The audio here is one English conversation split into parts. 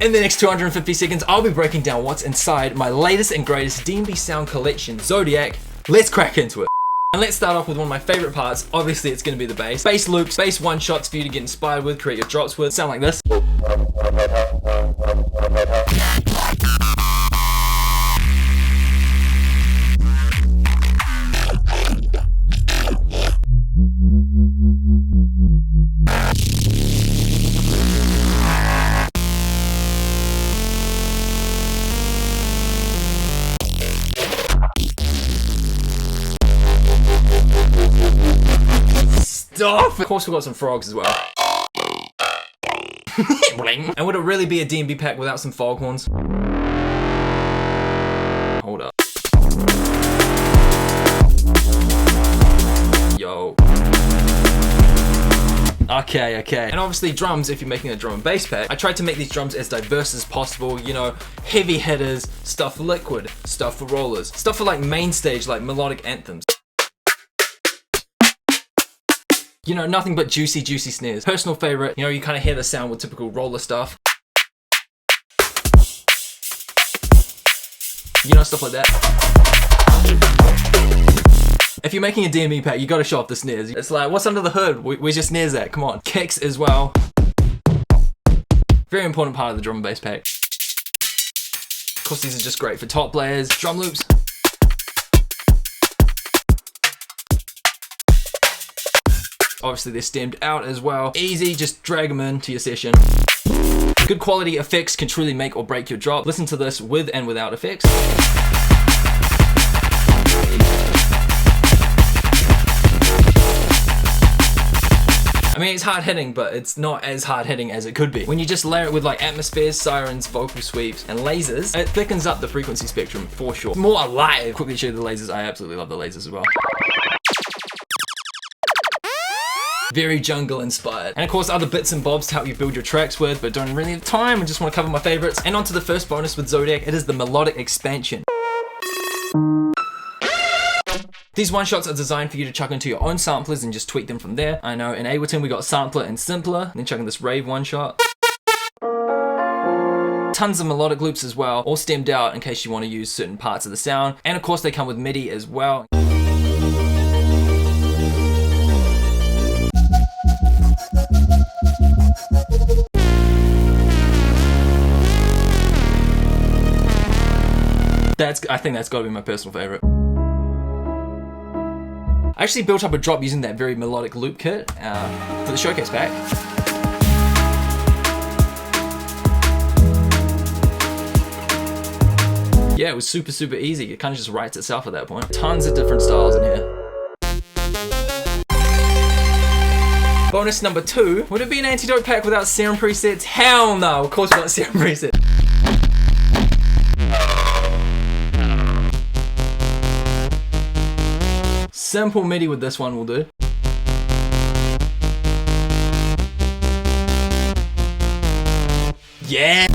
In the next 250 seconds, I'll be breaking down what's inside my latest and greatest D&B sound collection, Zodiac. Let's crack into it. And let's start off with one of my favorite parts. Obviously, it's going to be the bass. Bass loops, bass one-shots for you to get inspired with, create your drops with. Sound like this. Stop! Of course, we've got some frogs as well. And would it really be a D&B pack without some foghorns? Hold up. Yo. Okay. And obviously drums, if you're making a drum and bass pack, I tried to make these drums as diverse as possible, you know, heavy hitters, stuff for liquid, stuff for rollers, stuff for like main stage, like melodic anthems. You know, nothing but juicy snares. Personal favorite, you know, you kind of hear the sound with typical roller stuff. You know, stuff like that. If you're making a D&B pack, you gotta show off the snares. It's like, what's under the hood? Where's your snares at? Come on. Kicks as well. Very important part of the drum and bass pack. Of course, these are just great for top layers, drum loops. Obviously they're stemmed out as well. Easy, just drag them into your session. Good quality effects can truly make or break your drop. Listen to this with and without effects. I mean, it's hard hitting, but it's not as hard hitting as it could be. When you just layer it with like atmospheres, sirens, vocal sweeps, and lasers, it thickens up the frequency spectrum for sure. More alive. Quickly show you the lasers. I absolutely love the lasers as well. Very jungle inspired. And of course other bits and bobs to help you build your tracks with, but don't really have time and just want to cover my favorites. And on to the first bonus with Zodiac, it is the melodic expansion. These one-shots are designed for you to chuck into your own samplers and just tweak them from there. I know in Ableton we got sampler and simpler, then chuck in this rave one-shot. Tons of melodic loops as well, all stemmed out in case you want to use certain parts of the sound. And of course they come with Midi as well. I think that's gotta be my personal favorite. I actually built up a drop using that very melodic loop kit for the showcase pack. Yeah, it was super easy. It kind of just writes itself at that point. Tons of different styles in here. Bonus number 2. Would it be an antidote pack without Serum Presets? Hell no, of course we got Serum Presets. Simple Midi with this one will do. Yeah!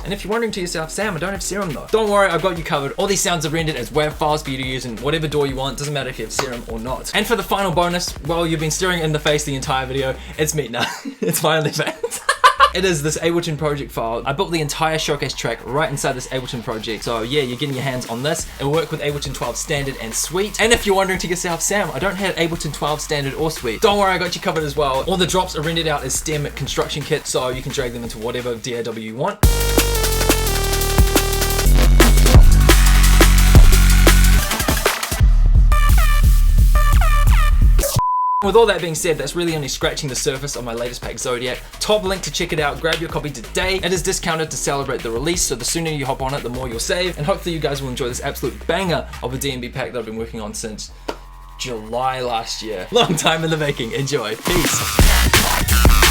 And if you're wondering to yourself, Sam, I don't have Serum though. Don't worry, I've got you covered. All these sounds are rendered as WAV files for you to use in whatever DAW you want. Doesn't matter if you have Serum or not. And for the final bonus, well, you've been staring in the face the entire video. It's me now. It's my OnlyFans. It is this Ableton project file. I built the entire showcase track right inside this Ableton project. So yeah, you're getting your hands on this. It'll work with Ableton 12 Standard and Suite. And if you're wondering to yourself, Sam, I don't have Ableton 12 Standard or Suite. Don't worry, I got you covered as well. All the drops are rendered out as stem construction kits, so you can drag them into whatever DAW you want. With all that being said, that's really only scratching the surface of my latest pack, Zodiac. Top link to check it out. Grab your copy today. It is discounted to celebrate the release, so the sooner you hop on it, the more you'll save. And hopefully you guys will enjoy this absolute banger of a D&B pack that I've been working on since July last year. Long time in the making. Enjoy. Peace.